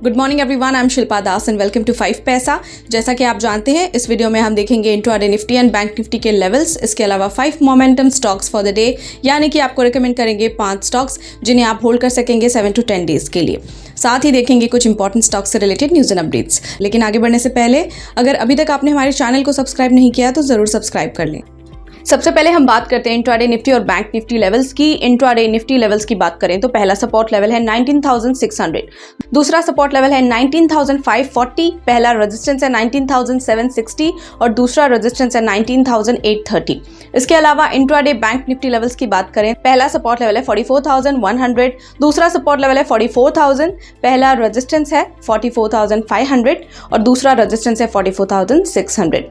Good morning everyone, I am Shilpa Das and welcome to 5 Paisa. जैसा कि आप जानते हैं, इस वीडियो में हम देखेंगे intraday Nifty and bank Nifty के लेवल्स, इसके अलावा 5 momentum stocks for the day, यानी कि आपको रिकमेंड करेंगे 5 स्टॉक्स जिन्हें आप होल्ड कर सकेंगे 7 to 10 डेज के लिए। साथ ही देखेंगे कुछ इंपॉर्टेंट स्टॉक्स से रिलेटेड न्यूज़ एंड अपडेट्स। लेकिन आगे बढ़ने से पहले अगर अभी तक आपने हमारे चैनल को सब्सक्राइब नहीं किया तो ज़रूर सब्सक्राइब कर लें। सबसे पहले हम बात करते हैं इंट्राडे निफ्टी और बैंक निफ्टी लेवल्स की। इंट्राडे निफ्टी लेवल्स की बात करें तो पहला सपोर्ट लेवल है 19,600, दूसरा सपोर्ट लेवल है 19,540, पहला रेजिस्टेंस है 19,760 और दूसरा रेजिस्टेंस है 19,830। इसके अलावा इंट्राडे बैंक निफ्टी लेवल्स की बात करें, पहला सपोर्ट लेवल है 44,100, दूसरा सपोर्ट लेवल है 44,000, पहला रेजिस्टेंस है 44,500 और दूसरा रेजिस्टेंस है 44,600।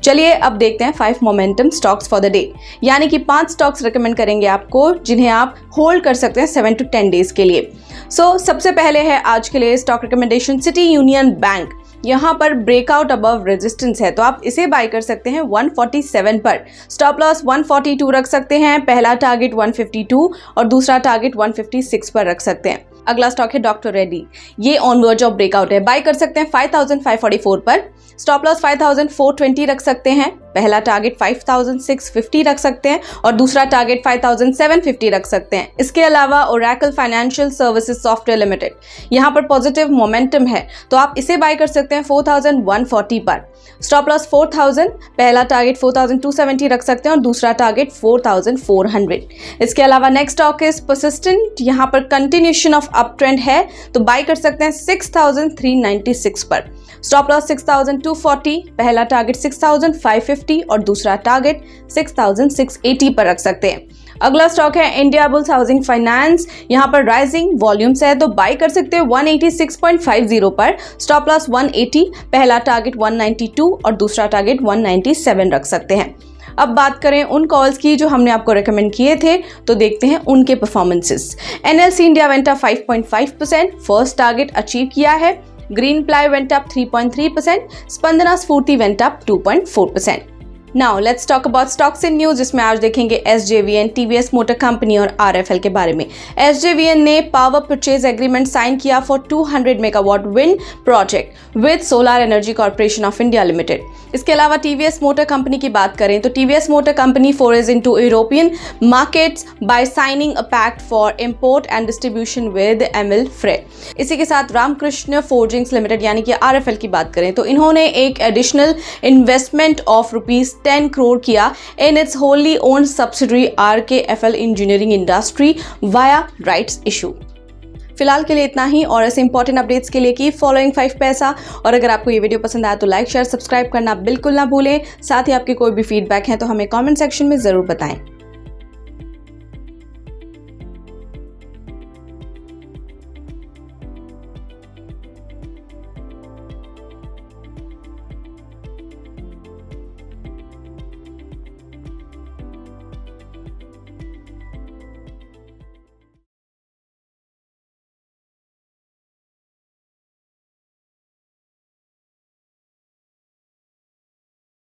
चलिए अब देखते हैं 5 momentum stocks for the day, यानी कि 5 स्टॉक्स रिकमेंड करेंगे आपको जिन्हें आप होल्ड कर सकते हैं 7 to 10 डेज के लिए। सबसे पहले है आज के लिए stock recommendation city union bank. यहाँ पर ब्रेकआउट अबव रेजिस्टेंस है तो आप इसे बाय कर सकते हैं 147 पर। स्टॉप लॉस 142 रख सकते हैं, पहला टारगेट 152 और दूसरा टारगेट 156 पर रख सकते हैं। अगला स्टॉक है डॉक्टर रेड्डी, ये ऑन वर्ज ऑफ ब्रेकआउट है, बाय कर सकते हैं 5,544 पर। स्टॉप लॉस 5,420 रख सकते हैं, पहला टारगेट 5,650 रख सकते हैं और दूसरा टारगेट 5,750 रख सकते हैं। इसके अलावा Oracle financial services software limited, यहाँ पर पॉजिटिव मोमेंटम है तो आप इसे बाय कर सकते हैं 4,140 पर। स्टॉप लॉस 4,000, पहला टारगेट 4,270 रख सकते हैं और दूसरा टारगेट 4,400। इसके अलावा नेक्स्ट स्टॉक इज परसिस्टेंट, यहाँ पर कंटिन्यूएशन ऑफ अप ट्रेंड है तो बाय कर सकते हैं 6,396 पर। स्टॉप लॉस 6,240, पहला टारगेट 6,550 और दूसरा टारगेट 6,680 पर रख सकते हैं। अगला स्टॉक है इंडिया बुल्स हाउसिंग फाइनेंस, यहाँ पर राइजिंग वॉल्यूम्स है तो बाय कर सकते हैं 186.50 पर। स्टॉप लॉस 180, पहला टारगेट 192 और दूसरा टारगेट 197 रख सकते हैं। अब बात करें उन कॉल्स की जो हमने आपको रेकमेंड किए थे तो देखते हैं उनके performances. NLC India went up 5.5%, first target achieve किया है। Greenply went up 3.3%, Spandana Sphoorty went up 2.4%। Now let's talk about stocks in news, जिसमें आज देखेंगे एसजेवीएन, टीवीएस मोटर कंपनी और आरएफएल के बारे में। एसजेवीएन ने पावर परचेज एग्रीमेंट साइन किया for 200 megawatt wind project with solar energy corporation of India limited. इसके अलावा टीवीएस मोटर कंपनी की बात करें तो TVS motor company forays into European markets by signing a pact for import and distribution with Emil Frey. इसी के साथ Ramakrishna forgings limited यानी कि आरएफएल की बात करें तो इन्होंने एक एडिशनल इन्वेस्टमेंट ऑफ ₹10 करोड़ किया in its wholly owned subsidiary RKFL engineering industry via rights issue. फिलहाल के लिए इतना ही और ऐसे इंपॉर्टेंट अपडेट्स के लिए कीप फॉलोइंग 5 पैसा। और अगर आपको ये वीडियो पसंद आया तो लाइक शेयर सब्सक्राइब करना बिल्कुल ना भूलें। साथ ही आपके कोई भी फीडबैक है तो हमें कमेंट सेक्शन में ज़रूर बताएं।